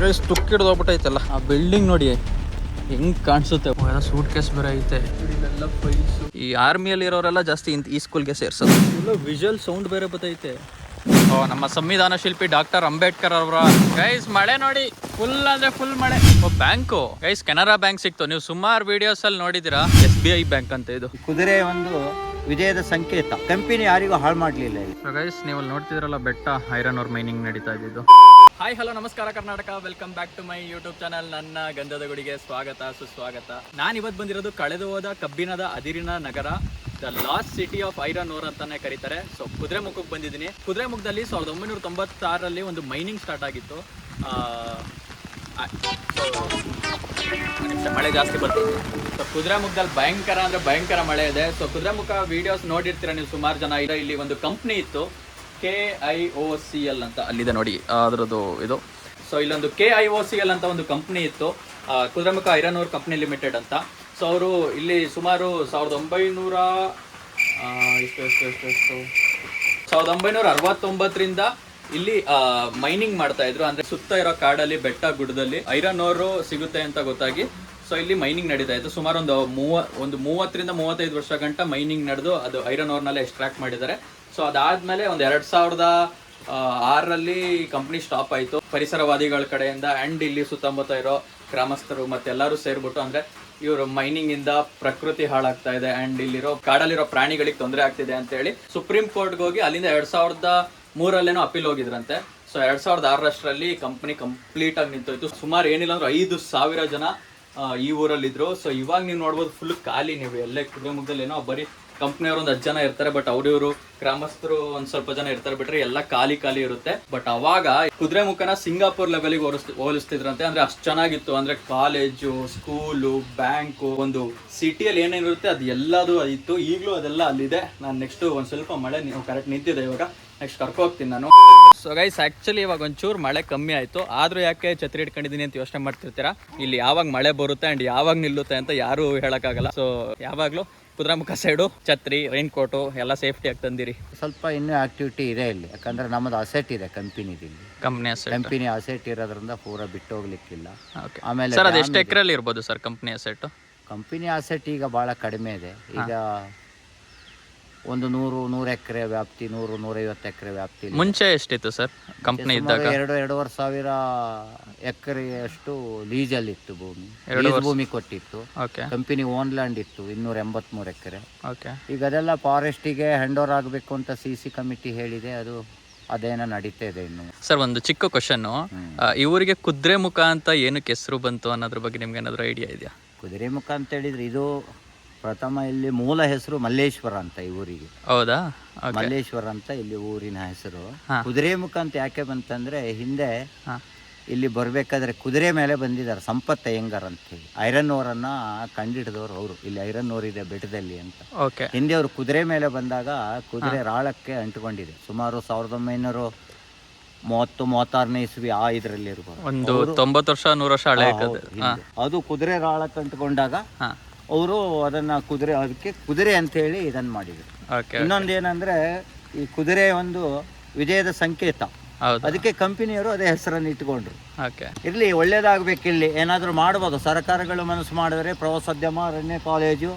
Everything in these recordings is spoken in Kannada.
ಗೈಸ್ ತುಕ್ ಹಿಡ್ದೋಗ್ಬಿಟ್ಟೈತಲ್ಲ ಆ ಬಿಲ್ಡಿಂಗ್ ನೋಡಿ ಹೆಂಗ್ ಕಾಣಿಸುತ್ತೆ. ಸೂಟ್ ಕೇಸ್ ಬೇರೆ ಐತೆ. ಈ ಆರ್ಮಿಯಲ್ಲಿ ಇರೋರೆಲ್ಲ ಜಾಸ್ತಿ ಈ ಸ್ಕೂಲ್ಗೆ ಸೇರ್ಸೋದು. ವಿಜುವಲ್ ಸೌಂಡ್ ಬೇರೆ ಬರ್ತೈತೆ. ನಮ್ಮ ಸಂವಿಧಾನ ಶಿಲ್ಪಿ ಡಾಕ್ಟರ್ ಅಂಬೇಡ್ಕರ್ ಅವರ ಗೈಸ್ ಮಳೆ ನೋಡಿ ಫುಲ್ ಅಂದ್ರೆ ಫುಲ್ ಮಳೆ. ಬ್ಯಾಂಕು ಗೈಸ್ ಕೆನರಾ ಬ್ಯಾಂಕ್ ಸಿಕ್ತು. ನೀವು ಸುಮಾರು ವಿಡಿಯೋಸ್ ಅಲ್ಲಿ ನೋಡಿದಿರಾ. SBI ಬ್ಯಾಂಕ್ ಅಂತ ಇದು. ಕುದುರೆ ಒಂದು ವಿಜಯದ ಸಂಕೇತ. ಕಂಪನಿ ಯಾರಿಗೂ ಹಾಳು ಮಾಡ್ಲಿಲ್ಲ. ಗೈಸ್ ನೀವು ಅಲ್ಲಿ ನೋಡ್ತಿದ್ರಲ್ಲ ಬೆಟ್ಟ ಐರನ್ ಓರ್ ಮೈನಿಂಗ್ ನಡೀತಾ ಇದ್ದು. ಹಾಯ್ ಹಲೋ ನಮಸ್ಕಾರ Karnataka, welcome back to my YouTube channel. ನನ್ನ ಗಂಧದ ಗುಡಿಗೆ ಸ್ವಾಗತ ಸುಸ್ವಾಗತ. ನಾನು ಇವತ್ತು ಬಂದಿರೋದು ಕಳೆದು ಹೋದ ಕಬ್ಬಿಣದ ಅದಿರಿನ ನಗರ, the lost city of iron ore ಅಂತಾನೆ ಕರೀತಾರೆ. ಸೊ ಕುದುರೆಮುಖಕ್ಕೆ ಬಂದಿದ್ದೀನಿ. ಕುದುರೆಮುಖದಲ್ಲಿ 1996ರಲ್ಲಿ ಒಂದು ಮೈನಿಂಗ್ ಸ್ಟಾರ್ಟ್ ಆಗಿತ್ತು. ಮಳೆ ಜಾಸ್ತಿ ಬರ್ತಿದೆ. ಸೊ ಕುದುರೆಮುಖದಲ್ಲಿ ಭಯಂಕರ ಅಂದ್ರೆ ಭಯಂಕರ ಮಳೆ ಇದೆ. ಸೊ ಕುದುರೆಮುಖ ವಿಡಿಯೋಸ್ ನೋಡಿರ್ತೀರ ನೀವು ಸುಮಾರು ಜನ. ಇಲ್ಲಿ ಒಂದು ಕಂಪ್ನಿ ಇತ್ತು, KIOCL ಅಂತ, ಅಲ್ಲಿದೆ ನೋಡಿ ಅದರದ್ದು ಇದು. ಸೊ ಇಲ್ಲೊಂದು KIOCL ಅಂತ ಒಂದು ಕಂಪ್ನಿ ಇತ್ತು, Kudremukh iron ore company limited ಅಂತ. ಸೊ ಅವರು ಇಲ್ಲಿ ಸುಮಾರು 1969ರಿಂದ ಇಲ್ಲಿ ಮೈನಿಂಗ್ ಮಾಡ್ತಾ ಇದ್ರು. ಅಂದ್ರೆ ಸುತ್ತ ಇರೋ ಕಾಡಲ್ಲಿ ಬೆಟ್ಟ ಗುಡ್ಡದಲ್ಲಿ ಐರನ್ ಓರ್ ಸಿಗುತ್ತೆ ಅಂತ ಗೊತ್ತಾಗಿ ಸೊ ಇಲ್ಲಿ ಮೈನಿಂಗ್ ನಡೀತಾ ಇತ್ತು. ಸುಮಾರು ಒಂದು 30ರಿಂದ 35 ವರ್ಷ ಗಂಟ ಮೈನಿಂಗ್ ನಡೆದು ಅದು ಐರನ್ ಓರ್ನಲ್ಲೇ ಎಕ್ಸ್ಟ್ರಾಕ್ಟ್ ಮಾಡಿದ್ದಾರೆ. ಸೊ ಅದಾದ್ಮೇಲೆ ಒಂದು 2006ರಲ್ಲಿ ಕಂಪ್ನಿ ಸ್ಟಾಪ್ ಆಯಿತು. ಪರಿಸರವಾದಿಗಳ ಕಡೆಯಿಂದ ಆ್ಯಂಡ್ ಇಲ್ಲಿ ಸುತ್ತಮುತ್ತ ಇರೋ ಗ್ರಾಮಸ್ಥರು ಮತ್ತೆಲ್ಲರೂ ಸೇರ್ಬಿಟ್ಟು, ಅಂದ್ರೆ ಇವರು ಮೈನಿಂಗ್ ಇಂದ ಪ್ರಕೃತಿ ಹಾಳಾಗ್ತಾ ಇದೆ ಆ್ಯಂಡ್ ಇಲ್ಲಿರೋ ಕಾಡಲ್ಲಿರೋ ಪ್ರಾಣಿಗಳಿಗೆ ತೊಂದರೆ ಆಗ್ತಿದೆ ಅಂತ ಹೇಳಿ ಸುಪ್ರೀಂ ಕೋರ್ಟ್ಗೆ ಹೋಗಿ ಅಲ್ಲಿಂದ 2003ರಲ್ಲೇನೋ ಅಪೀಲ್ ಹೋಗಿದ್ರಂತೆ. ಸೊ 2006ರಲ್ಲಿ ಕಂಪ್ನಿ ಕಂಪ್ಲೀಟ್ ಆಗಿ ನಿಂತೋಯ್ತು. ಸುಮಾರು ಏನಿಲ್ಲ ಅಂದ್ರೆ 5,000 ಜನ ಈ ಊರಲ್ಲಿದ್ರು. ಸೊ ಇವಾಗ ನೀವು ನೋಡ್ಬೋದು ಫುಲ್ ಖಾಲಿ. ನೀವು ಎಲ್ಲೇ ಕುದುರೆಮುಖದಲ್ಲಿ ಏನೋ ಬರೀ ಕಂಪ್ನಿಯವರು ಒಂದು 10 ಜನ ಇರ್ತಾರೆ, ಬಟ್ ಅವ್ರಿವರು ಗ್ರಾಮಸ್ಥರು ಒಂದ್ ಸ್ವಲ್ಪ ಜನ ಇರ್ತಾರೆ, ಬಿಟ್ರೆ ಎಲ್ಲ ಖಾಲಿ ಇರುತ್ತೆ. ಬಟ್ ಅವಾಗ ಕುದುರೆಮುಖನ ಸಿಂಗಾಪುರ್ ಲೆವೆಲ್ಗೆ ಹೋಲಿಸ್ತಿದ್ರಂತೆ. ಅಂದ್ರೆ ಅಷ್ಟು ಚೆನ್ನಾಗಿತ್ತು. ಅಂದ್ರೆ ಕಾಲೇಜು, ಸ್ಕೂಲು, ಬ್ಯಾಂಕು, ಒಂದು ಸಿಟಿಯಲ್ಲಿ ಏನೇನಿರುತ್ತೆ ಅದು ಎಲ್ಲದೂ ಇತ್ತು. ಈಗಲೂ ಅದೆಲ್ಲ ಅಲ್ಲಿದೆ. ನಾನು ನೆಕ್ಸ್ಟ್ ಒಂದ್ ಸ್ವಲ್ಪ ಮಳೆ ಕರೆಕ್ಟ್ ನಿಂತಿದೆ, ಇವಾಗ ನೆಕ್ಸ್ಟ್ ಕರ್ಕೋಗ್ತೀನಿ ನಾನು. ಸೊ ಗೈಸ್ ಆಕ್ಚುಲಿ ಇವಾಗ ಒಂಚೂರು ಮಳೆ ಕಮ್ಮಿ ಆಯ್ತು. ಆದ್ರೂ ಯಾಕೆ ಛತ್ರಿ ಇಟ್ಕೊಂಡಿದ್ದೀನಿ ಅಂತ ಯೋಚನೆ ಮಾಡ್ತಿರ್ತೀರಾ. ಇಲ್ಲಿ ಯಾವಾಗ ಮಳೆ ಬರುತ್ತೆ ಅಂಡ್ ಯಾವಾಗ ನಿಲ್ಲುತ್ತೆ ಅಂತ ಯಾರು ಹೇಳಕ್ಕಾಗಲ್ಲ. ಸೊ ಯಾವಾಗ್ಲೂ ಕುದುರೆಮುಖ ಸೈಡು ಛತ್ರಿ, ರೈನ್ ಕೋಟು ಎಲ್ಲ ಸೇಫ್ಟಿ ಆಗಿ ತಂದಿರಿ. ಸ್ವಲ್ಪ ಇನ್ನೂ ಆಕ್ಟಿವಿಟಿ ಇದೆ ಇಲ್ಲಿ, ಯಾಕಂದ್ರೆ ನಮ್ಮದು ಅಸೆಟ್ ಇದೆ ಕಂಪನಿದು. ಇಲ್ಲಿ ಕಂಪನಿ ಅಸೆಟ್ ಇರೋದ್ರಿಂದ ಪೂರಾ ಬಿಟ್ಟು ಹೋಗ್ಲಿಕ್ಕಿಲ್ಲ. ಆಮೇಲೆ ಸರ್ ಅದು ಎಷ್ಟು ಎಕರೆಯಲ್ಲಿ ಇರ್ಬೋದು sir company asset? Company asset ಈಗ ಬಹಳ ಕಡಿಮೆ ಇದೆ. ಈಗ ಒಂದು 100 ಎಕರೆ ವ್ಯಾಪ್ತಿ, 150 ಎಕರೆ ವ್ಯಾಪ್ತಿ. ಮುಂಚೆ ಎಷ್ಟಿತ್ತು ಸರ್ ಕಂಪನಿ ಇದ್ದಾಗ? 2,500 ಎಕರೆಯಷ್ಟು ಲೀಜಲ್ಲಿ ಇತ್ತು ಭೂಮಿ. ಭೂಮಿ ಕೊಟ್ಟಿತ್ತು. ಕಂಪನಿ ಓನ್ ಲ್ಯಾಂಡ್ ಇತ್ತು 283 ಎಕರೆ. ಈಗ ಅದೆಲ್ಲ ಫಾರೆಸ್ಟಿಗೆ ಹ್ಯಾಂಡ್ ಓವರ್ ಆಗಬೇಕು ಅಂತ CC ಕಮಿಟಿ ಹೇಳಿದೆ. ಅದೇನೋ ನಡೀತಾ ಇದೆ ಇನ್ನು. ಸರ್ ಒಂದು ಚಿಕ್ಕ ಕ್ವಶನ್, ಈ ಊರಿಗೆ ಕುದುರೆಮುಖ ಅಂತ ಏನಕ್ಕೆ ಹೆಸರು ಬಂತು ಅನ್ನೋದ್ರ ಬಗ್ಗೆ ನಿಮ್ಗೆ ಏನಾದ್ರು ಐಡಿಯಾ ಇದೆಯಾ? ಕುದುರೆಮುಖ ಅಂತ ಹೇಳಿದ್ರೆ ಇದು ಪ್ರಥಮ ಇಲ್ಲಿ ಮೂಲ ಹೆಸರು ಮಲ್ಲೇಶ್ವರ ಅಂತ ಈ ಊರಿಗೆ. ಹೌದಾ? ಮಲ್ಲೇಶ್ವರ ಅಂತ ಇಲ್ಲಿ ಊರಿನ ಹೆಸರು. ಕುದುರೆಮುಖ ಅಂತ ಯಾಕೆ ಬಂತಂದ್ರೆ, ಹಿಂದೆ ಇಲ್ಲಿ ಬರ್ಬೇಕಾದ್ರೆ ಕುದುರೆ ಮೇಲೆ ಬಂದಿದ್ದಾರೆ ಸಂಪತ್ ಅಯ್ಯಂಗಾರ್ ಅಂತ ಹೇಳಿ. ಐರನ್ ಓರನ್ನ ಕಂಡಿಡಿದವರು ಅವರು. ಇಲ್ಲಿ ಐರನ್ ಓರ್ ಇದೆ ಬೆಟ್ಟದಲ್ಲಿ ಅಂತ. ಹಿಂದೆ ಅವರು ಕುದುರೆ ಮೇಲೆ ಬಂದಾಗ ಕುದುರೆ ರಾಳಕ್ಕೆ ಅಂಟುಕೊಂಡಿದೆ. ಸುಮಾರು 1930-36ನೇ ಇಸ್ವಿ ಆ ಇದರಲ್ಲಿ ಇರ್ಬೋದು. ಒಂದು 90 ವರ್ಷ 100 ವರ್ಷ ಹಳೆ ಅದು ಕುದುರೆ ರಾಳಕ್ಕೆ ಅಂಟುಕೊಂಡಾಗ ಅವರು ಅದನ್ನ ಅದಕ್ಕೆ ಕುದುರೆ ಅಂತ ಹೇಳಿ ಇದನ್ನ ಮಾಡಿದ್ರು. ಇನ್ನೊಂದೇನಂದ್ರೆ ಈ ಕುದುರೆ ಒಂದು ವಿಜಯದ ಸಂಕೇತ. ಅದಕ್ಕೆ ಕಂಪನಿಯವರು ಅದೇ ಹೆಸರನ್ನು ಇಟ್ಕೊಂಡ್ರು. ಇರ್ಲಿ, ಒಳ್ಳೇದಾಗ್ಬೇಕು. ಇಲ್ಲಿ ಏನಾದ್ರು ಮಾಡಬಹುದು. ಸರ್ಕಾರಗಳು ಮನಸ್ಸು ಮಾಡಿದ್ರೆ ಪ್ರವಾಸೋದ್ಯಮ, ಅರಣ್ಯ, ಕಾಲೇಜು,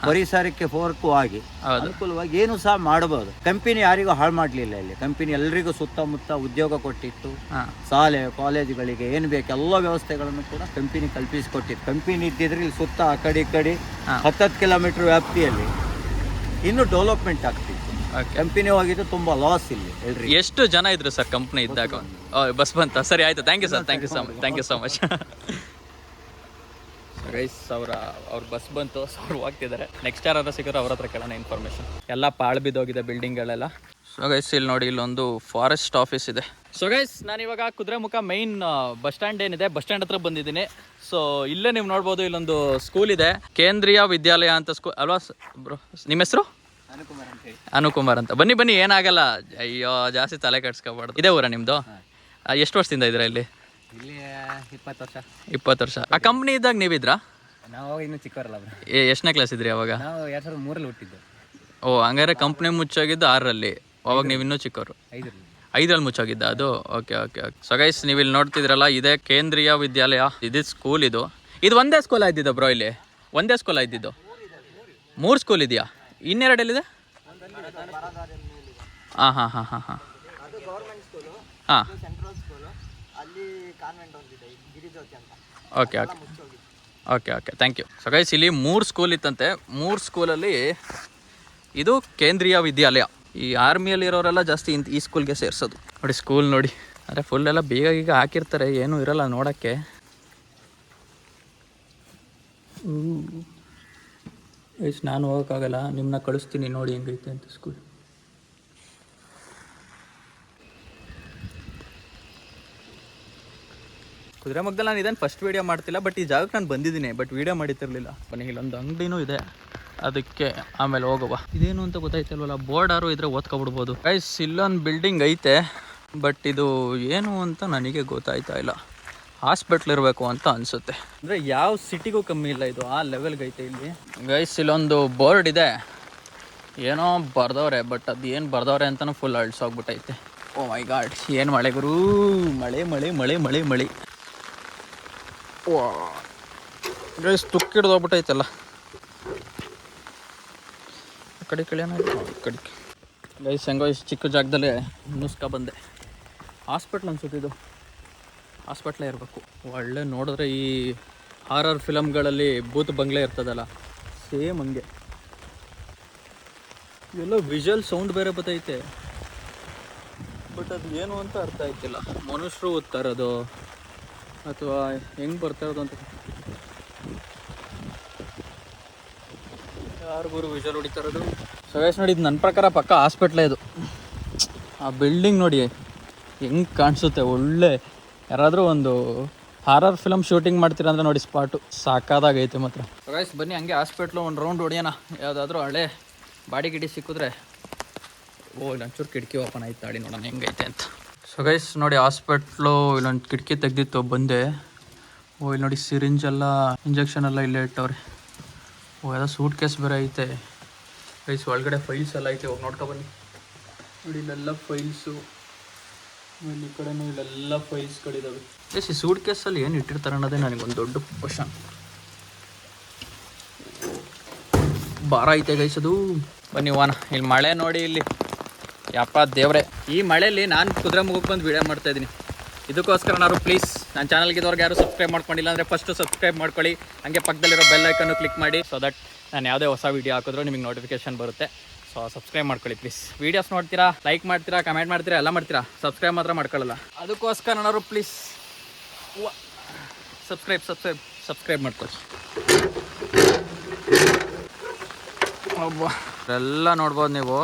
ಪರಿಸರಕ್ಕೆ ಪೂರಕವಾಗಿ ಅನುಕೂಲವಾಗಿ ಏನು ಸಹ ಮಾಡಬಹುದು. ಕಂಪನಿ ಯಾರಿಗೂ ಹಾಳು ಮಾಡ್ಲಿಲ್ಲ. ಇಲ್ಲಿ ಕಂಪನಿ ಎಲ್ರಿಗೂ ಸುತ್ತಮುತ್ತ ಉದ್ಯೋಗ ಕೊಟ್ಟಿತ್ತು. ಶಾಲೆ ಕಾಲೇಜುಗಳಿಗೆ ಏನು ಬೇಕು ಎಲ್ಲ ವ್ಯವಸ್ಥೆಗಳನ್ನು ಕೂಡ ಕಂಪನಿ ಕಲ್ಪಿಸಿಕೊಟ್ಟಿತ್ತು. ಕಂಪನಿ ಇದ್ದಿದ್ರೆ ಇಲ್ಲಿ ಸುತ್ತ ಆ ಕಡೆ ಈ ಕಡೆ 10 ಕಿಲೋಮೀಟರ್ ವ್ಯಾಪ್ತಿಯಲ್ಲಿ ಇನ್ನೂ ಡೆವಲಪ್ಮೆಂಟ್ ಆಗ್ತಿತ್ತು. ಕಂಪನಿ ಹೋಗಿದ್ದು ತುಂಬಾ ಲಾಸ್. ಇಲ್ಲಿ ಎಷ್ಟು ಜನ ಇದ್ರು ಸರ್ ಕಂಪನಿ ಇದ್ದಾಗ? ಬಸ್ ಬಂತ? ಸರಿ ಆಯ್ತು, thank you sir, thank you so much. Guys ಅವ್ರ ಬಸ್ ಬಂತು, ಅವ್ರು ಹೋಗ್ತಿದ್ದಾರೆ. ನೆಕ್ಸ್ಟ್ ಯಾರಾದ್ರೂ ಸಿಗೋರು ಅವ್ರ ಹತ್ರ ಕೇಳೋಣ ಇನ್ಫಾರ್ಮೇಶನ್. ಎಲ್ಲ ಪಾಳು ಬಿದ್ದೋಗಿದೆ ಬಿಲ್ಡಿಂಗ್ಗಳೆಲ್ಲ. ಸೊ ಗೈಸ್ ಇಲ್ಲಿ ನೋಡಿ, ಇಲ್ಲೊಂದು ಫಾರೆಸ್ಟ್ ಆಫೀಸ್ ಇದೆ. ಸೊ ಗೈಸ್ ನಾನು ಇವಾಗ ಕುದುರೆಮುಖ ಮೈನ್ ಬಸ್ ಸ್ಟ್ಯಾಂಡ್ ಏನಿದೆ, ಬಸ್ ಸ್ಟ್ಯಾಂಡ್ ಹತ್ರ ಬಂದಿದ್ದೀನಿ. ಸೊ ಇಲ್ಲೇ ನೀವು ನೋಡ್ಬೋದು, ಇಲ್ಲೊಂದು ಸ್ಕೂಲ್ ಇದೆ, ಕೇಂದ್ರೀಯ ವಿದ್ಯಾಲಯ ಅಂತ ಸ್ಕೂಲ್ ಅಲ್ವಾ ಬ್ರೋ? ನಿಮ್ಮ ಹೆಸರು? ಅನುಕುಮಾರ್ ಅಂತ. ಬನ್ನಿ ಏನಾಗಲ್ಲ. ಅಯ್ಯೋ ಜಾಸ್ತಿ ತಲೆ ಕೆಡ್ಸ್ಕೊಬಾರ್ದು. ಇದೇ ಊರ ನಿಮ್ದು? ಎಷ್ಟು ವರ್ಷದಿಂದ ಇದ್ರ ಇಲ್ಲಿ? 20 ವರ್ಷ. ಆ ಕಂಪ್ನಿ ಇದ್ದಾಗ ನೀವಿದ್ರಾ? ನಾವು ಇನ್ನೂ ಚಿಕ್ಕವರಲ್ಲ. ಎಷ್ಟನೇ ಕ್ಲಾಸ್ ಇದ್ರಿ ಅವಾಗ? ನಾವು 2003ರಲ್ಲಿ ಹುಟ್ಟಿದ್ದು. ಓ ಹಂಗಾರೆ ಕಂಪ್ನಿ ಮುಚ್ಚೋಗಿದ್ದು 6ರಲ್ಲಿ. ಅವಾಗ ನೀವು ಇನ್ನೂ ಚಿಕ್ಕವರು. 5ರಲ್ಲಿ ಮುಚ್ಚೋಗಿದ್ದ ಅದು. Okay okay okay. So guys ನೀವು ಇಲ್ಲಿ ನೋಡ್ತಿದ್ರಲ್ಲ, ಇದೇ ಕೇಂದ್ರೀಯ ವಿದ್ಯಾಲಯ, ಇದು ಸ್ಕೂಲ್. ಇದು ಒಂದೇ ಸ್ಕೂಲ್ ಇದ್ದಿದ್ದು ಬ್ರೋ? ಇಲ್ಲಿ ಒಂದೇ ಸ್ಕೂಲ್ ಇದ್ದಿದ್ದು? 3 ಸ್ಕೂಲ್ ಇದೆಯಾ? ಇನ್ನೆರಡಲ್ಲಿದೆ? ಹಾಂ ಹಾಂ ಹಾಂ ಹಾಂ ಹಾಂ ಹಾಂ. Okay okay okay okay, thank you. So guys ಇಲ್ಲಿ 3 ಸ್ಕೂಲ್ ಇತ್ತಂತೆ. 3 ಸ್ಕೂಲಲ್ಲಿ ಇದು ಕೇಂದ್ರೀಯ ವಿದ್ಯಾಲಯ. ಈ ಆರ್ಮಿಯಲ್ಲಿ ಇರೋರೆಲ್ಲ ಜಾಸ್ತಿ ಈ ಸ್ಕೂಲ್ಗೆ ಸೇರಿಸೋದು. ನೋಡಿ ಸ್ಕೂಲ್ ನೋಡಿ, ಅಂದರೆ ಫುಲ್ ಎಲ್ಲ ಬೇಗ ಈಗ ಹಾಕಿರ್ತಾರೆ, ಏನೂ ಇರಲ್ಲ ನೋಡೋಕ್ಕೆ. ಗೈಸ್ ನಾನು ಹೋಗೋಕ್ಕಾಗಲ್ಲ, ನಿಮ್ಮನ್ನ ಕಳಿಸ್ತೀನಿ ನೋಡಿ ಹೆಂಗೈತೆ ಅಂತ ಸ್ಕೂಲ್. ಕುದುರೆಮುಖದಲ್ಲಿ ನಾನು ಇದನ್ನು ಫಸ್ಟ್ ವೀಡಿಯೋ ಮಾಡ್ತಿಲ್ಲ, ಬಟ್ ಈ ಜಾಗಕ್ಕೆ ನಾನು ಬಂದಿದ್ದೀನಿ, ಬಟ್ ವೀಡಿಯೋ ಮಾಡಿತಿರ್ಲಿಲ್ಲ. ಕೊನೆಗೆ ಇಲ್ಲೊಂದು ಅಂಗಡಿನೂ ಇದೆ, ಅದಕ್ಕೆ ಆಮೇಲೆ ಹೋಗುವ. ಇದೇನು ಅಂತ ಗೊತ್ತಾಯ್ತಲ್ವಲ್ಲ, ಬೋರ್ಡಾರು ಇದ್ರೆ ಓದ್ಕೊಬಿಡ್ಬೋದು. ಗೈಸ್ ಇಲ್ಲೊಂದು ಬಿಲ್ಡಿಂಗ್ ಐತೆ, ಬಟ್ ಇದು ಏನು ಅಂತ ನನಗೆ ಗೊತ್ತಾಯ್ತಾ ಇಲ್ಲ. ಹಾಸ್ಪಿಟ್ಲ್ ಇರಬೇಕು ಅಂತ ಅನಿಸುತ್ತೆ. ಅಂದರೆ ಯಾವ ಸಿಟಿಗೂ ಕಮ್ಮಿ ಇಲ್ಲ, ಇದು ಆ ಲೆವೆಲ್ಗೆ ಐತೆ ಇಲ್ಲಿ. ಗೈಸ್ ಇಲ್ಲೊಂದು ಬೋರ್ಡ್ ಇದೆ, ಏನೋ ಬರ್ದವ್ರೆ, ಬಟ್ ಅದು ಏನು ಬರ್ದವ್ರೆ ಅಂತಲೂ ಫುಲ್ ಅಳ್ಸೋಗ್ಬಿಟ್ಟೈತೆ. ಓ ಮೈ ಗಾಡ್, ಏನು ಮಳೆ ಗುರು, ಮಳೆ ಮಳೆ ಮಳೆ ಮಳೆ ಮಳೆ. ವಾ ಗೈಸ್ ತುಕ್ಕಿಡ್ದೋಗ್ಬಿಟ್ಟೈತಲ್ಲ. ಕಡೆ ಕಡೆ ಗೈಸ್ ಹೆಂಗೋ ಇಷ್ಟು ಚಿಕ್ಕ ಜಾಗದಲ್ಲೇ ನುಸ್ಕ ಬಂದೆ. ಹಾಸ್ಪಿಟ್ಲ್ ಅನ್ಸುತ್ತೆ ಇದು, ಹಾಸ್ಪಿಟ್ಲೇ ಇರಬೇಕು. ಒಳ್ಳೆ ನೋಡಿದ್ರೆ ಈ ಹಾರರ್ ಫಿಲಮ್ಗಳಲ್ಲಿ ಭೂತ್ ಬಂಗ್ಲೆ ಇರ್ತದಲ್ಲ, ಸೇಮ್ ಹಂಗೆ. ಎಲ್ಲೋ ವಿಜುವಲ್ ಸೌಂಡ್ ಬೇರೆ ಬರ್ತೈತೆ, ಬಟ್ ಅದು ಏನು ಅಂತ ಅರ್ಥ ಆಯ್ತಿಲ್ಲ. ಮನುಷ್ಯರು ಓದ್ತಾ ಇರೋದು ಅಥವಾ ಹೆಂಗೆ ಬರ್ತಾ ಇರೋದು ಅಂತ. ಯಾರಿಗೂ ವಿಜುವಲ್ ಹೊಡಿತಾ ಇರೋದು. ಸೊ ಗೈಸ್ ನೋಡಿ, ಇದು ನನ್ನ ಪ್ರಕಾರ ಪಕ್ಕ ಹಾಸ್ಪಿಟ್ಲೇ ಇದು. ಆ ಬಿಲ್ಡಿಂಗ್ ನೋಡಿ ಹೆಂಗೆ ಕಾಣಿಸುತ್ತೆ, ಒಳ್ಳೆ ಯಾರಾದರೂ ಒಂದು ಹಾರರ್ ಫಿಲಮ್ ಶೂಟಿಂಗ್ ಮಾಡ್ತೀರ ಅಂದರೆ ನೋಡಿ ಸ್ಪಾಟು ಸಾಕಾದಾಗೈತೆ ಮಾತ್ರ. ಸೊ ಗೈಸ್ ಬನ್ನಿ ಹಂಗೆ ಹಾಸ್ಪಿಟ್ಲು ಒಂದು ರೌಂಡ್ ಹೊಡಿಯೋಣ. ಯಾವುದಾದ್ರೂ ಹಳೆ ಬಾಡಿ ಗಿಡಿ ಸಿಕ್ಕಿದ್ರೆ. ಓ ಇಲ್ಲೊಂಚೂರು ಕಿಟಕಿ ಓಪನ್ ಆಯ್ತು, ತಾಡಿ ನೋಡೋಣ ಹೆಂಗೈತೆ ಅಂತ. ಸೊ ಗೈಸ್ ನೋಡಿ ಹಾಸ್ಪಿಟ್ಲು ಇಲ್ಲೊಂದು ಕಿಟಕಿ ತೆಗೆದಿತ್ತು, ಬಂದೆ. ಓ ಇಲ್ಲಿ ನೋಡಿ ಸಿರಿಂಜ್ ಎಲ್ಲ, ಇಂಜೆಕ್ಷನ್ ಎಲ್ಲ ಇಲ್ಲೇ ಇಟ್ಟವ್ರೆ. ಓ ಎಲ್ಲ ಸೂಟ್ ಕೇಸ್ ಬೇರೆ ಐತೆ. ಗೈಸ್ ಒಳಗಡೆ ಫೈಲ್ಸ್ ಎಲ್ಲ ಐತೆ, ಹೋಗಿ ನೋಡ್ಕೊಬನ್ನಿ. ನೋಡಿ ಇಲ್ಲೆಲ್ಲ ಫೈಲ್ಸು, ಆಮೇಲೆ ಈ ಕಡೆನೂ ಇಲ್ಲೆಲ್ಲ ಫೈಲ್ಸ್ಗಳಿದ್ದಾವೆ. ಗೈಸ್ ಈ ಸೂಟ್ ಕೇಸಲ್ಲಿ ಏನು ಇಟ್ಟಿರ್ತಾರೆ ಅನ್ನೋದೇ ನನಗೊಂದು ದೊಡ್ಡ ಕ್ವಶನ್. ಭಾರ ಐತೆ ಗೈಸ್ ಅದು. ಬನ್ನಿ ಹೋಗೋಣ. ಇಲ್ಲಿ ಮಳೆ ನೋಡಿ, ಇಲ್ಲಿ ಯಪ್ಪ ದೇವ್ರೆ, ಈ ಮಳೆಯಲ್ಲಿ ನಾನು ಕುದುರೆಮುಖಕ್ಕೆ ಬಂದು ವೀಡಿಯೋ ಮಾಡ್ತಾಯಿದ್ದೀನಿ. ಇದಕ್ಕೋಸ್ಕರ ನಾನು ಪ್ಲೀಸ್ ನನ್ನ ಚಾನಲ್ಗೆ ಇದ್ದವ್ರಿಗೆ ಯಾರು ಸಬ್ಸ್ಕ್ರೈಬ್ ಮಾಡ್ಕೊಂಡಿಲ್ಲ ಅಂದರೆ ಫಸ್ಟು ಸಬ್ಸ್ಕ್ರೈಬ್ ಮಾಡ್ಕೊಳ್ಳಿ. ಹಾಗೆ ಪಕ್ಕದಲ್ಲಿರೋ ಬೆಲ್ ಐಕನ್ನು ಕ್ಲಿಕ್ ಮಾಡಿ, ಸೊ ದಟ್ ನಾನು ಯಾವುದೇ ಹೊಸ ವೀಡಿಯೋ ಹಾಕಿದ್ರೂ ನಿಮಗೆ ನೋಟಿಫಿಕೇಶನ್ ಬರುತ್ತೆ. ಸೊ ಸಬ್ಸ್ಕ್ರೈಬ್ ಮಾಡ್ಕೊಳ್ಳಿ ಪ್ಲೀಸ್. ವೀಡಿಯೋಸ್ ನೋಡ್ತೀರಾ, ಲೈಕ್ ಮಾಡ್ತೀರಾ, ಕಮೆಂಟ್ ಮಾಡ್ತೀರಾ, ಎಲ್ಲ ಮಾಡ್ತೀರಾ, ಸಬ್ಸ್ಕ್ರೈಬ್ ಮಾತ್ರ ಮಾಡ್ಕೊಳ್ಳಲ್ಲ. ಅದಕ್ಕೋಸ್ಕರ ನಾನು ಪ್ಲೀಸ್ ಸಬ್ಸ್ಕ್ರೈಬ್ ಮಾಡ್ಕೊಳ್ಳಿ. ಎಲ್ಲ ನೋಡ್ಬೋದು ನೀವು,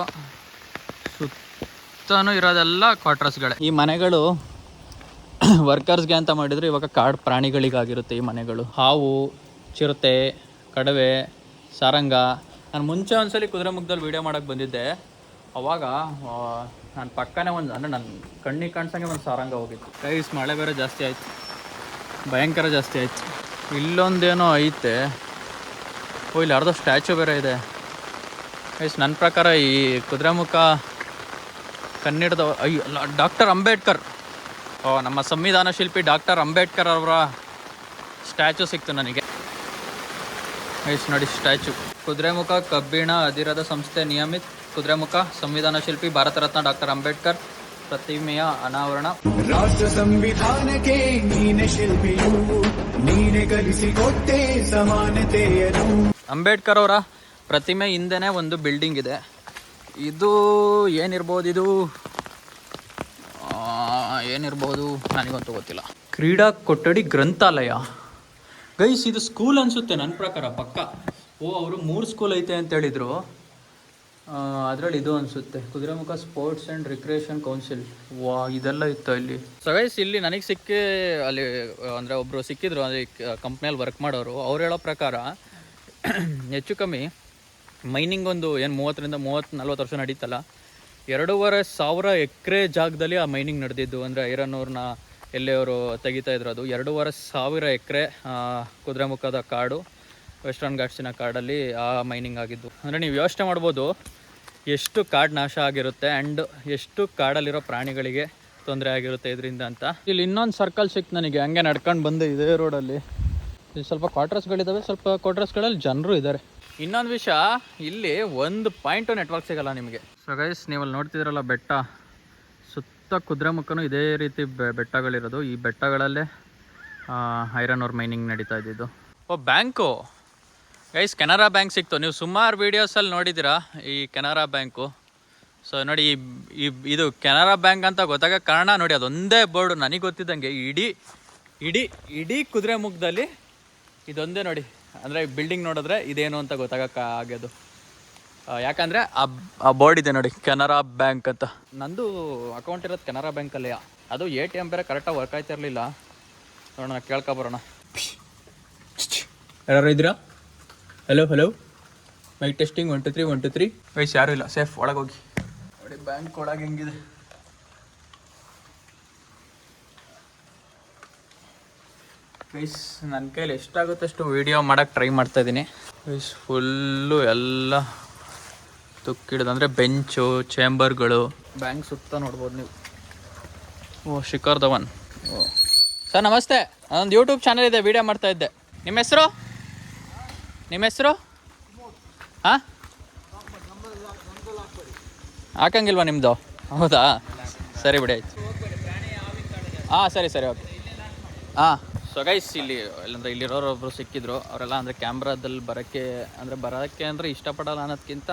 ಸುತ್ತನೂ ಇರೋದೆಲ್ಲ ಕ್ವಾರ್ಟರ್ಸ್ಗಳೇ. ಈ ಮನೆಗಳು ವರ್ಕರ್ಸ್ಗೆ ಅಂತ ಮಾಡಿದ್ರು, ಇವಾಗ ಕಾಡು ಪ್ರಾಣಿಗಳಿಗಾಗಿರುತ್ತೆ ಈ ಮನೆಗಳು. ಹಾವು, ಚಿರತೆ, ಕಡವೆ, ಸಾರಂಗ. ನಾನು ಮುಂಚೆ ಒಂದ್ಸಲಿ ಕುದುರೆಮುಖದಲ್ಲಿ ವೀಡಿಯೋ ಮಾಡೋಕ್ಕೆ ಬಂದಿದ್ದೆ. ಅವಾಗ ನಾನು ಪಕ್ಕನೇ ಒಂದು, ಅಂದರೆ ನನ್ನ ಕಣ್ಣಿಗೆ ಕಾಣಿಸಂಗೆ ಒಂದು ಸಾರಂಗ ಹೋಗಿತ್ತು. ಗೈಸ್ ಮಳೆ ಬೇರೆ ಜಾಸ್ತಿ ಆಯಿತು, ಭಯಂಕರ ಜಾಸ್ತಿ ಆಯಿತು. ಇಲ್ಲೊಂದೇನೋ ಐತೆ. ಓ ಇಲ್ಲಿ ಅರ್ಧ ಸ್ಟ್ಯಾಚು ಬೇರೆ ಇದೆ. ಗೈಸ್ ನನ್ನ ಪ್ರಕಾರ ಈ ಕುದುರೆಮುಖ ಕನ್ನಡದ ಡಾಕ್ಟರ್ ಅಂಬೇಡ್ಕರ್, ನಮ್ಮ ಸಂವಿಧಾನ ಶಿಲ್ಪಿ ಡಾಕ್ಟರ್ ಅಂಬೇಡ್ಕರ್ ಅವರ ಸ್ಟ್ಯಾಚು ಸಿಕ್ತು ನನಗೆ. ಗೈಸ್ ನೋಡಿ ಸ್ಟ್ಯಾಚು. ಕುದುರೆಮುಖ ಕಬ್ಬಿಣ ಅಧಿರದ ಸಂಸ್ಥೆ ನಿಯಮಿತ್ ಕುದುರೆಮುಖ ಸಂವಿಧಾನ ಶಿಲ್ಪಿ ಭಾರತ ರತ್ನ ಡಾಕ್ಟರ್ ಅಂಬೇಡ್ಕರ್ ಪ್ರತಿಮೆಯ ಅನಾವರಣ. ರಾಷ್ಟ್ರ ಸಂವಿಧಾನಕ್ಕೆ ನೀನೆ ಶಿಲ್ಪಿಯು, ನೀನೆ ಕಲಿಸಿಕೊಟ್ಟೆ ಸಮಾನತೆಯನ್ನು. ಅಂಬೇಡ್ಕರ್ ಅವರ ಪ್ರತಿಮೆ ಹಿಂದೆನೇ ಒಂದು ಬಿಲ್ಡಿಂಗ್ ಇದೆ. ಇದು ಏನಿರ್ಬೋದು ನನಗಂತೂ ಗೊತ್ತಿಲ್ಲ. ಕ್ರೀಡಾ ಕೊಠಡಿ ಗ್ರಂಥಾಲಯ. ಗೈಸ್ ಇದು ಸ್ಕೂಲ್ ಅನಿಸುತ್ತೆ ನನ್ನ ಪ್ರಕಾರ ಪಕ್ಕ. ಓ ಅವರು 3 ಸ್ಕೂಲ್ ಐತೆ ಅಂತ ಹೇಳಿದರು, ಅದರಲ್ಲಿ ಇದು ಅನಿಸುತ್ತೆ Kudremukh sports and recreation council. ವಾ ಇದೆಲ್ಲ ಇತ್ತು ಇಲ್ಲಿ. ಸೊ ಗೈಸ್ ಇಲ್ಲಿ ನನಗೆ ಸಿಕ್ಕಿ ಅಲ್ಲಿ ಅಂದರೆ ಒಬ್ಬರು ಸಿಕ್ಕಿದ್ರು, ಅಲ್ಲಿ ಕಂಪ್ನಿಯಲ್ಲಿ ವರ್ಕ್ ಮಾಡೋರು. ಅವ್ರು ಹೇಳೋ ಪ್ರಕಾರ ಹೆಚ್ಚು ಕಮ್ಮಿ ಮೈನಿಂಗ್ ಒಂದು ಏನು 30-40 ವರ್ಷ ನಡೀತಲ್ಲ, 2,500 ಎಕರೆ ಜಾಗದಲ್ಲಿ ಆ ಮೈನಿಂಗ್ ನಡೆದಿದ್ದು. ಅಂದರೆ ಐರನ್ ಅವ್ರನ್ನ ಎಲ್ಲಿ ಅವರು ತೆಗಿತಾ ಇದ್ರು, ಅದು 2,500 ಎಕರೆ ಕುದುರೆಮುಖದ ಕಾಡು, ವೆಸ್ಟರ್ನ್ ಘಾಟ್ಸಿನ ಕಾಡಲ್ಲಿ ಆ ಮೈನಿಂಗ್ ಆಗಿದ್ದು. ಅಂದರೆ ನೀವು ಯೋಚನೆ ಮಾಡ್ಬೋದು, ಎಷ್ಟು ಕಾಡು ನಾಶ ಆಗಿರುತ್ತೆ ಆ್ಯಂಡ್ ಎಷ್ಟು ಕಾಡಲ್ಲಿರೋ ಪ್ರಾಣಿಗಳಿಗೆ ತೊಂದರೆ ಆಗಿರುತ್ತೆ ಇದರಿಂದ ಅಂತ. ಇಲ್ಲಿ ಇನ್ನೊಂದು ಸರ್ಕಲ್ ಸಿಕ್ತು ನನಗೆ, ಹಂಗೆ ನಡ್ಕೊಂಡು ಬಂದೆ ಇದೇ ರೋಡಲ್ಲಿ. ಇಲ್ಲಿ ಸ್ವಲ್ಪ ಕ್ವಾರ್ಟರ್ಸ್ಗಳಿದ್ದಾವೆ, ಸ್ವಲ್ಪ ಕ್ವಾರ್ಟರ್ಸ್ಗಳಲ್ಲಿ ಜನರು ಇದ್ದಾರೆ. ಇನ್ನೊಂದು ವಿಷಯ, ಇಲ್ಲಿ ಒಂದು ಪಾಯಿಂಟು ನೆಟ್ವರ್ಕ್ ಸಿಗಲ್ಲ ನಿಮಗೆ. ಸೊ ಗೈಸ್, ನೀವು ಅಲ್ಲಿ ನೋಡ್ತಿದ್ರಲ್ಲ ಬೆಟ್ಟ, ಸುತ್ತ ಕುದುರೆಮುಖನೂ ಇದೇ ರೀತಿ ಬೆಟ್ಟಗಳಿರೋದು. ಈ ಬೆಟ್ಟಗಳಲ್ಲೇ ಐರನ್ ಓರ್ ಮೈನಿಂಗ್ ನಡೀತಾ ಇದ್ದಿದ್ದು. ಬ್ಯಾಂಕು ಗೈಸ್, ಕೆನರಾ ಬ್ಯಾಂಕ್ ಸಿಕ್ತು. ನೀವು ಸುಮಾರು ವೀಡಿಯೋಸಲ್ಲಿ ನೋಡಿದ್ದೀರಾ ಈ ಕೆನರಾ ಬ್ಯಾಂಕು. ಸೊ ನೋಡಿ, ಇದು ಕೆನರಾ ಬ್ಯಾಂಕ್ ಅಂತ ಗೊತ್ತಾಗ ಕಾರಣ ನೋಡಿ, ಅದೊಂದೇ ಬೋರ್ಡು ನನಗೆ ಗೊತ್ತಿದ್ದಂಗೆ ಇಡೀ ಕುದುರೆಮುಖದಲ್ಲಿ ಇದೊಂದೇ ನೋಡಿ. ಅಂದರೆ ಬಿಲ್ಡಿಂಗ್ ನೋಡಿದ್ರೆ ಇದೇನು ಅಂತ ಗೊತ್ತಾಗೋಕ್ಕಾಗ್ಯದು. ಯಾಕಂದರೆ ಆ ಬೋರ್ಡ್ ಇದೆ ನೋಡಿ, ಕೆನರಾ ಬ್ಯಾಂಕ್ ಅಂತ. ನಂದು ಅಕೌಂಟ್ ಇರೋದು ಕೆನರಾ ಬ್ಯಾಂಕಲ್ಲಿ. ಅದು ATM ಬೇರೆ ಕರೆಕ್ಟಾಗಿ ವರ್ಕ್ ಆಯ್ತಿರಲಿಲ್ಲ. ನೋಡೋಣ, ಕೇಳ್ಕೊಬರೋಣ. ಯಾರು ಇದ್ದೀರಾ? Hello mic testing 1 2 3 1 2 3. ವಯಸ್ಸು ಯಾರೂ ಇಲ್ಲ, ಸೇಫ್. ಒಳಗೋಗಿ ನೋಡಿ ಬ್ಯಾಂಕ್ ಒಳಗೆ ಹೆಂಗಿದೆ. ವೈಸ್ ನನ್ನ ಕೈಲಿ ಎಷ್ಟಾಗುತ್ತೆ ಅಷ್ಟು ವೀಡಿಯೋ ಮಾಡೋಕ್ಕೆ ಟ್ರೈ ಮಾಡ್ತಾಯಿದ್ದೀನಿ. ವೈಸ್ ಫುಲ್ಲು ಎಲ್ಲ ತುಕ್ಕಿಡ್ದು, ಅಂದರೆ ಬೆಂಚು, ಚೇಂಬರ್ಗಳು, ಬ್ಯಾಂಕ್ ಸುತ್ತ ನೋಡ್ಬೋದು ನೀವು. ಓ, ಶಿಖರ್ ಧವನ್. ಓ ಸರ್, ನಮಸ್ತೆ. ನಾನೊಂದು ಯೂಟ್ಯೂಬ್ ಚಾನಲ್ ಇದೆ, ವೀಡಿಯೋ ಮಾಡ್ತಾಯಿದ್ದೆ. ನಿಮ್ಮ ಹೆಸರು? ಹಾಂ, ಹಾಕಂಗಿಲ್ವಾ ನಿಮ್ಮದು? ಹೌದಾ, ಸರಿ ಬಿಡಿ, ಆಯ್ತು. ಹಾಂ, ಸರಿ ಓಕೆ. ಹಾಂ, ಸೊ ಗೈಸ್, ಇಲ್ಲಿರೋರೊಬ್ಬರು ಸಿಕ್ಕಿದ್ರು. ಅವರೆಲ್ಲ ಅಂದರೆ ಕ್ಯಾಮ್ರಾದಲ್ಲಿ ಬರೋಕ್ಕೆ ಅಂದರೆ ಇಷ್ಟಪಡಲ್ಲ ಅನ್ನೋದಕ್ಕಿಂತ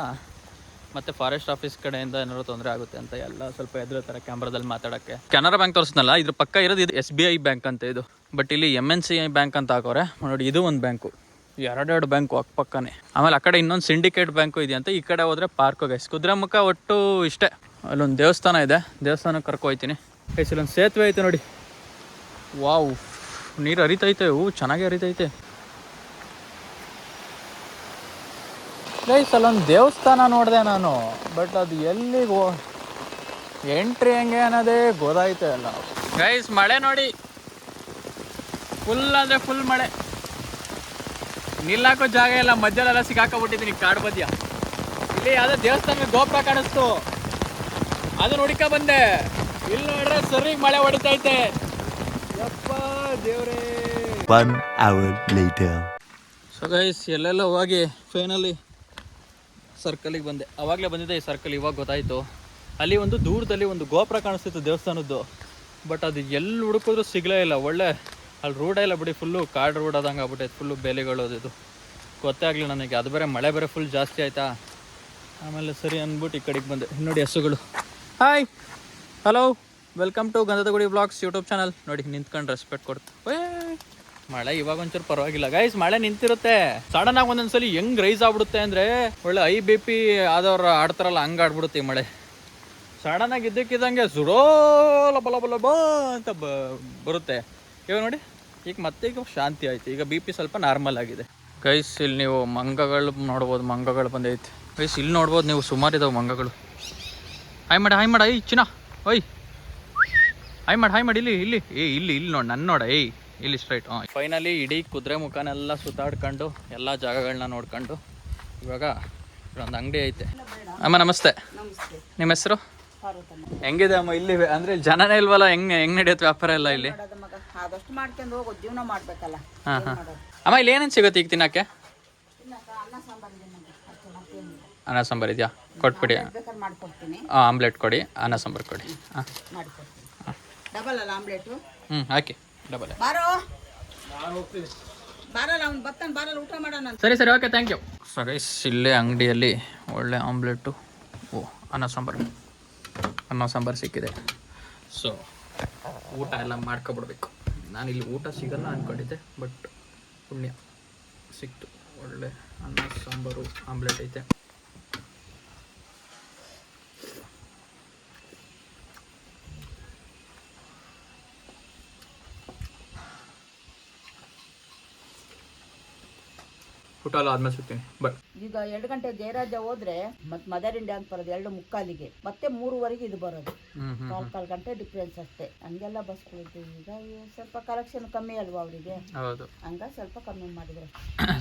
ಮತ್ತು ಫಾರೆಸ್ಟ್ ಆಫೀಸ್ ಕಡೆಯಿಂದ ಏನಾದ್ರು ತೊಂದರೆ ಆಗುತ್ತೆ ಅಂತ ಎಲ್ಲ ಸ್ವಲ್ಪ ಎದುರುತ್ತಾರೆ ಕ್ಯಾಮ್ರಾದಲ್ಲಿ ಮಾತಾಡೋಕ್ಕೆ. ಕೆನರಾ ಬ್ಯಾಂಕ್ ತೋರಿಸ್ನಲ್ಲ, ಇದ್ರ ಪಕ್ಕ ಇರೋದು ಇದು SBI ಬ್ಯಾಂಕ್ ಅಂತ ಇದು. ಬಟ್ ಇಲ್ಲಿ MNC ಬ್ಯಾಂಕ್ ಅಂತ ಹಾಕೋರೆ ನೋಡಿ. ಇದು ಒಂದು ಬ್ಯಾಂಕು, ಎರಡು ಬ್ಯಾಂಕು ಅಕ್ಕಪಕ್ಕನೇ. ಆಮೇಲೆ ಆ ಕಡೆ ಇನ್ನೊಂದು ಸಿಂಡಿಕೇಟ್ ಬ್ಯಾಂಕು ಇದೆಯಂತ. ಈ ಕಡೆ ಹೋದರೆ ಪಾರ್ಕು ಗೈಸ್. ಕುದುರೆಮುಖ ಒಟ್ಟು ಇಷ್ಟೇ. ಅಲ್ಲೊಂದು ದೇವಸ್ಥಾನ ಇದೆ, ದೇವಸ್ಥಾನಕ್ಕೆ ಕರ್ಕೊಯ್ತೀನಿ ಗೈಸ್. ಇಲ್ಲೊಂದು ಸೇತುವೆ ಐತೆ ನೋಡಿ. ವಾವ್, ನೀರು ಹರಿತೈತೆ. ಚೆನ್ನಾಗಿ ಹರಿತೈತೆ ಗೈಸ್. ಅಲ್ಲೊಂದು ದೇವಸ್ಥಾನ ನೋಡಿದೆ ನಾನು, ಬಟ್ ಅದು ಎಲ್ಲಿಗೆ ಎಂಟ್ರಿ ಹೆಂಗೆ ಅನ್ನೋದೇ ಗೊತ್ತಾಯ್ತು ಅಲ್ಲ ಗೈಸ್. ಮಳೆ ನೋಡಿ, ಫುಲ್ ಅಂದರೆ ಫುಲ್ ಮಳೆ. ನಿಲ್ಲಾಕೋ ಜಾಗ ಇಲ್ಲ, ಮಧ್ಯದಲ್ಲೆಲ್ಲ ಸಿಕ್ಕಾಕೊಂಡ್ಬಿಟ್ಟಿದ್ದೀನಿ ಕಾಡು ಮಧ್ಯ. ಇಲ್ಲಿ ಯಾವುದೋ ದೇವಸ್ಥಾನದ ಗೋಪುರ ಕಾಣಿಸ್ತು, ಅದು ಹುಡುಕ ಬಂದೆ. ಇಲ್ಲಿ ನೋಡ್ರೆ ಸರಿ ಮಳೆ ಹೊಡಿತೈತೆ. ಯಪ್ಪ ದೇವ್ರೇ. 1 hour later. ಸೊ ಗೈಸ್, ಎಲ್ಲೆಲ್ಲ ಹೋಗಿ ಫೈನಲಿ ಸರ್ಕಲಿಗೆ ಬಂದೆ. ಆವಾಗಲೇ ಬಂದಿದ್ದೆ ಈ ಸರ್ಕಲ್, ಇವಾಗ ಗೊತ್ತಾಯಿತು. ಅಲ್ಲಿ ಒಂದು ದೂರದಲ್ಲಿ ಒಂದು ಗೋಪುರ ಕಾಣಿಸ್ತಿತ್ತು ದೇವಸ್ಥಾನದ್ದು, ಬಟ್ ಅದು ಎಲ್ಲಿ ಹುಡುಕಿದ್ರು ಸಿಗಲೇ ಇಲ್ಲ. ಒಳ್ಳೆ ಅಲ್ಲಿ ರೋಡೇ ಇಲ್ಲ ಬಿಡಿ, ಫುಲ್ಲು ಕಾಡು ರೋಡ್ ಆದಂಗೆ ಆಗ್ಬಿಟ್ಟೈತೆ. ಫುಲ್ಲು ಬೇಲಿಗಳು ಇದು ಗೊತ್ತೇ ಆಗಲಿಲ್ಲ ನನಗೆ. ಅದು ಬೇರೆ ಮಳೆ ಬೇರೆ ಫುಲ್ ಜಾಸ್ತಿ ಆಯಿತಾ. ಆಮೇಲೆ ಸರಿ ಅಂದ್ಬಿಟ್ಟು ಈ ಕಡೆಗೆ ಬಂದೆ. ನೋಡಿ ಹಸುಗಳು. ಹಾಯ್, ಹಲೋ, ವೆಲ್ಕಮ್ ಟು ಗಂಧದ ಗುಡಿ ಬ್ಲಾಗ್ಸ್ ಯೂಟ್ಯೂಬ್ ಚಾನಲ್. ನೋಡಿ ನಿಂತ್ಕೊಂಡು ರೆಸ್ಪೆಕ್ಟ್ ಕೊಡ್ತು. ಮಳೆ ಇವಾಗ ಒಂಚೂರು ಪರವಾಗಿಲ್ಲ ಗೈಸ್. ಮಳೆ ನಿಂತಿರುತ್ತೆ, ಸಡನ್ನಾಗಿ ಒಂದೊಂದ್ಸಲಿ ಹೆಂಗೆ ರೈಸ್ ಆಗ್ಬಿಡುತ್ತೆ ಅಂದರೆ ಒಳ್ಳೆ BP ಆದವ್ರು ಆಡ್ತಾರಲ್ಲ ಹಂಗೆ ಆಡ್ಬಿಡುತ್ತೆ ಈ ಮಳೆ. ಸಡನ್ನಾಗಿ ಇದ್ದಕ್ಕಿದ್ದಂಗೆ ಸುಡೋ ಲಬ ಅಂತ ಬರುತ್ತೆ. ಇವಾಗ ನೋಡಿ, ಈಗ ಶಾಂತಿ ಆಯಿತು. ಈಗ BP ಸ್ವಲ್ಪ ನಾರ್ಮಲ್ ಆಗಿದೆ ಗೈಸ್. ಇಲ್ಲಿ ನೀವು ಮಂಗಗಳು ನೋಡ್ಬೋದು, ಮಂಗಗಳು ಬಂದೈತಿ ಗೈಸ್. ಇಲ್ಲಿ ನೋಡ್ಬೋದು ನೀವು, ಸುಮಾರು ಇದಾವೆ ಮಂಗಗಳು. ಹಾಯ್ ಮಾಡ ಐ ಚಿನ್ನ, ಓಯ್ ಹಾಯ್ ಮಾಡಿ. ಇಲ್ಲಿ ನೋಡಿ, ನನ್ನ ನೋಡ. ಇಲ್ಲಿ ಸ್ಟ್ರೈಟ್. ಫೈನಲಿ ಇಡೀ ಕುದುರೆಮುಖನೆಲ್ಲ ಸುತ್ತಾಡ್ಕೊಂಡು ಎಲ್ಲ ಜಾಗಗಳನ್ನ ನೋಡ್ಕೊಂಡು ಇವಾಗ ಒಂದು ಅಂಗಡಿ ಐತೆ. ಅಮ್ಮ ನಮಸ್ತೆ. ನಿಮ್ಮ ಹೆಸರು? ಹೆಂಗಿದೆ ಅಮ್ಮ ಇಲ್ಲಿ? ಅಂದರೆ ಜನನೇ ಇಲ್ವಲ್ಲ, ಹೆಂಗೆ ನಡೆಯುತ್ತೆ ವ್ಯಾಪಾರ ಎಲ್ಲ ಇಲ್ಲಿ? ಆದಷ್ಟು ಮಾಡ್ಕೊಂಡು ಹೋಗೋ, ಜೀವನ ಮಾಡ್ಬೇಕಲ್ಲ. ಹಾಂ ಅಮ್ಮ, ಇಲ್ಲಿ ಏನೇನು ಸಿಗುತ್ತೆ ಈಗ ತಿನ್ನಕ್ಕೆ? ಅನ್ನ ಸಾಂಬಾರು ಇದೆಯಾ? ಕೊಟ್ಬಿಡಿ. ಮಾಡ್ಕೊಡ್ತೀನಿ. ಆಮ್ಲೆಟ್ ಕೊಡಿ, ಅನ್ನ ಸಾಂಬಾರು ಕೊಡಿ. ಹಾಂ, ಡಬಲ್ ಅಲ್ಲ ಆಮ್ಲೆಟು? ಹಾಕಿ ಡಬಲ್. ಬಾರೋ ಬಾರಲ್ಲ, ಅವ್ನು ಬರ್ತಾನೆ, ಬಾರಲ್ಲ, ಊಟ ಮಾಡೋಣ. ಸರಿ okay, thank you. So guys, ಇಲ್ಲೇ ಅಂಗಡಿಯಲ್ಲಿ ಒಳ್ಳೆ ಆಮ್ಲೆಟು, ಅನ್ನ ಸಾಂಬಾರು ಸಿಕ್ಕಿದೆ. ಸೊ ಊಟ ಎಲ್ಲ ಮಾಡ್ಕೊಬಿಡ್ಬೇಕು. ನಾನಿಲ್ಲಿ ಊಟ ಸಿಗಲ್ಲ ಅಂದ್ಕೊಂಡಿದ್ದೆ, ಬಟ್ ಪುಣ್ಯ ಸಿಕ್ತು. ಒಳ್ಳೆ ಅನ್ನ ಸಾಂಬಾರು ಆಮ್ಲೆಟ್ ಐತೆ. ಊಟ ಎಲ್ಲ ಆದ್ಮೇಲೆ ಸಿಗ್ತೀನಿ. ಬಟ್ ಈಗ 2 ಗಂಟೆ ಜಯರಾಜ ಹೋದ್ರೆ ಮತ್ತೆ ಮದರ್ ಇಂಡಿಯಾ ಅಂತ ಬರೋದು 2:45ಗೆ, ಮತ್ತೆ 3:15 ಇದು ಬರೋದು. 4 ಗಂಟೆ ಡಿಫ್ರೆನ್ಸ್ ಅಷ್ಟೇ. ಹಂಗೆಲ್ಲ ಬಸ್ಗಳು ಈಗ ಸ್ವಲ್ಪ ಕಲೆಕ್ಷನ್ ಕಮ್ಮಿ ಅಲ್ವಾ ಅವರಿಗೆ? ಹೌದು, ಹಂಗ ಸ್ವಲ್ಪ ಕಮ್ಮಿ ಮಾಡಿದ್ರೆ.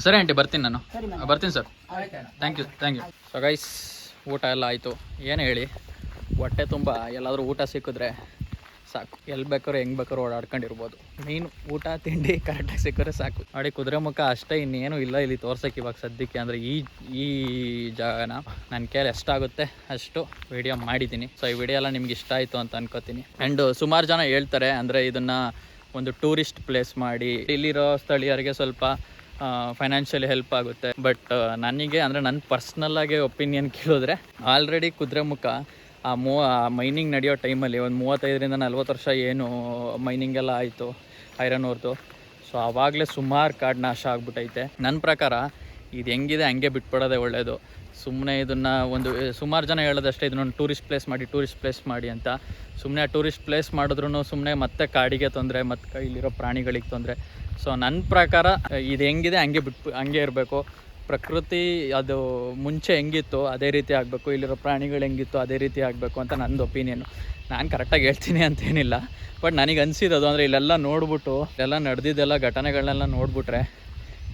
ಸರಿ ಆಂಟಿ, ಬರ್ತೀನಿ ನಾನು. ಸರಿ ಬರ್ತೀನಿ sir. Thank you. So guys, ಊಟ ಎಲ್ಲ ಆಯಿತು. ಏನು ಹೇಳಿ, ಹೊಟ್ಟೆ ತುಂಬ ಎಲ್ಲಾದರೂ ಊಟ ಸಿಕ್ಕಿದ್ರೆ ಸಾಕು, ಎಲ್ಲಿ ಬೇಕಾದ್ರೂ ಹೆಂಗೆ ಬೇಕಾದ್ರೂ ಓಡಾಡ್ಕೊಂಡಿರ್ಬೋದು. ಮೇನ್ ಊಟ ತಿಂಡಿ ಕರೆಕ್ಟಾಗಿ ಸಿಕ್ಕರೆ ಸಾಕು. ನೋಡಿ ಕುದುರೆಮುಖ ಅಷ್ಟೇ, ಇನ್ನೇನು ಇಲ್ಲ ಇಲ್ಲಿ ತೋರ್ಸೋಕ್ಕೆ ಇವಾಗ ಸದ್ಯಕ್ಕೆ. ಅಂದರೆ ಈ ಜಾಗನ ನನ್ನ ಕೈಯಲ್ಲಿ ಎಷ್ಟಾಗುತ್ತೆ ಅಷ್ಟು ವಿಡಿಯೋ ಮಾಡಿದ್ದೀನಿ. ಸೊ ಈ ವಿಡಿಯೋ ಎಲ್ಲ ನಿಮ್ಗೆ ಇಷ್ಟ ಆಯಿತು ಅಂತ ಅನ್ಕೋತೀನಿ. ಆ್ಯಂಡ್ ಸುಮಾರು ಜನ ಹೇಳ್ತಾರೆ ಅಂದರೆ ಇದನ್ನು ಒಂದು ಟೂರಿಸ್ಟ್ ಪ್ಲೇಸ್ ಮಾಡಿ ಇಲ್ಲಿರೋ ಸ್ಥಳೀಯರಿಗೆ ಸ್ವಲ್ಪ ಫೈನಾನ್ಷಿಯಲಿ ಹೆಲ್ಪ್ ಆಗುತ್ತೆ. ಬಟ್ ನನಗೆ ಅಂದರೆ ನನ್ನ ಪರ್ಸ್ನಲ್ಲಾಗಿ ಒಪಿನಿಯನ್ ಕೇಳಿದ್ರೆ ಆಲ್ರೆಡಿ ಕುದುರೆಮುಖ ಆ ಮೈನಿಂಗ್ ನಡೆಯೋ ಟೈಮಲ್ಲಿ ಒಂದು 35-40 ವರ್ಷ ಏನು ಮೈನಿಂಗ್ ಎಲ್ಲ ಆಯಿತು ಐರನ್ ಓರ್ದು. ಸೊ ಆವಾಗಲೇ ಸುಮಾರು ಕಾಡು ನಾಶ ಆಗ್ಬಿಟ್ಟೈತೆ. ನನ್ನ ಪ್ರಕಾರ ಇದು ಹೆಂಗಿದೆ ಹಂಗೆ ಬಿಟ್ಬಿಡೋದೇ ಒಳ್ಳೆಯದು. ಸುಮ್ಮನೆ ಇದನ್ನು ಒಂದು ಸುಮಾರು ಜನ ಹೇಳೋದಷ್ಟೇ ಇದನ್ನೊಂದು ಟೂರಿಸ್ಟ್ ಪ್ಲೇಸ್ ಮಾಡಿ ಅಂತ. ಸುಮ್ಮನೆ ಟೂರಿಸ್ಟ್ ಪ್ಲೇಸ್ ಮಾಡಿದ್ರೂ ಸುಮ್ಮನೆ ಮತ್ತೆ ಕಾಡಿಗೆ ತೊಂದರೆ, ಮತ್ತು ಇಲ್ಲಿರೋ ಪ್ರಾಣಿಗಳಿಗೆ ತೊಂದರೆ. ಸೊ ನನ್ನ ಪ್ರಕಾರ ಇದು ಹೆಂಗಿದೆ ಹಂಗೆ ಇರಬೇಕು. ಪ್ರಕೃತಿ ಅದು ಮುಂಚೆ ಹೆಂಗಿತ್ತು ಅದೇ ರೀತಿ ಆಗಬೇಕು, ಇಲ್ಲಿರೋ ಪ್ರಾಣಿಗಳು ಹೆಂಗಿತ್ತು ಅದೇ ರೀತಿ ಆಗಬೇಕು ಅಂತ ನನ್ನದು ಒಪಿನಿಯನ್ನು. ನಾನು ಕರೆಕ್ಟಾಗಿ ಹೇಳ್ತೀನಿ ಅಂತೇನಿಲ್ಲ, ಬಟ್ ನನಗೆ ಅನಿಸಿರೋದು ಅಂದರೆ ಇಲ್ಲೆಲ್ಲ ನೋಡ್ಬಿಟ್ಟು ಎಲ್ಲ ನಡೆದಿದ್ದೆಲ್ಲ ಘಟನೆಗಳನ್ನೆಲ್ಲ ನೋಡಿಬಿಟ್ರೆ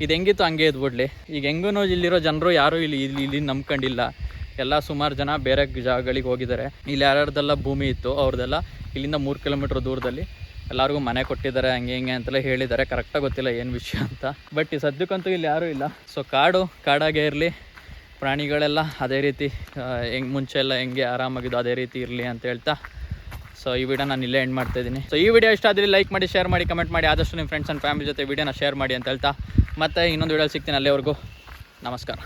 ಇದು ಹೆಂಗಿತ್ತು ಹಂಗೆ ಇದ್ಬಿಡ್ಲಿ. ಈಗ ಹೆಂಗೂ ಇಲ್ಲಿರೋ ಜನರು ಯಾರೂ ಇಲ್ಲಿ ನಂಬ್ಕೊಂಡಿಲ್ಲ. ಎಲ್ಲ ಸುಮಾರು ಜನ ಬೇರೆ ಜಾಗಗಳಿಗೆ ಹೋಗಿದ್ದಾರೆ. ಇಲ್ಲಿ ಯಾರ್ಯಾರ್ದೆಲ್ಲ ಭೂಮಿ ಇತ್ತು ಅವ್ರದ್ದೆಲ್ಲ ಇಲ್ಲಿಂದ 3 ಕಿಲೋಮೀಟ್ರ್ ದೂರದಲ್ಲಿ ಎಲ್ಲರಿಗೂ ಮನೆ ಕೊಟ್ಟಿದ್ದಾರೆ, ಹಂಗೆ ಅಂತೆಲ್ಲ ಹೇಳಿದ್ದಾರೆ. ಕರೆಕ್ಟಾಗಿ ಗೊತ್ತಿಲ್ಲ ಏನು ವಿಷಯ ಅಂತ. ಬಟ್ ಈ ಸದ್ಯಕ್ಕಂತೂ ಇಲ್ಲಿ ಯಾರೂ ಇಲ್ಲ. ಸೊ ಕಾಡಾಗೇ ಇರಲಿ, ಪ್ರಾಣಿಗಳೆಲ್ಲ ಅದೇ ರೀತಿ ಮುಂಚೆ ಎಲ್ಲ ಹೆಂಗೆ ಆರಾಮಾಗಿದ್ದು ಅದೇ ರೀತಿ ಇರಲಿ ಅಂತ ಹೇಳ್ತಾ ಸೊ ಈ ವಿಡಿಯೋ ನಾನು ಇಲ್ಲೇ ಎಂಡ್ ಮಾಡ್ತಾಯಿದ್ದೀನಿ. ಸೊ ಈ ವಿಡಿಯೋ ಇಷ್ಟ ಆದರೆ ಲೈಕ್ ಮಾಡಿ, ಶೇರ್ ಮಾಡಿ, ಕಮೆಂಟ್ ಮಾಡಿ, ಆದಷ್ಟು ನಿಮ್ಮ ಫ್ರೆಂಡ್ಸ್ ಆ್ಯಂಡ್ ಫ್ಯಾಮಿಲಿ ಜೊತೆ ವಿಡಿಯೋನ ಶೇರ್ ಮಾಡಿ ಅಂತ ಹೇಳ್ತಾ ಮತ್ತೆ ಇನ್ನೊಂದು ವಿಡಿಯೋ ಸಿಗ್ತೀನಿ. ಅಲ್ಲಿವರೆಗೂ ನಮಸ್ಕಾರ.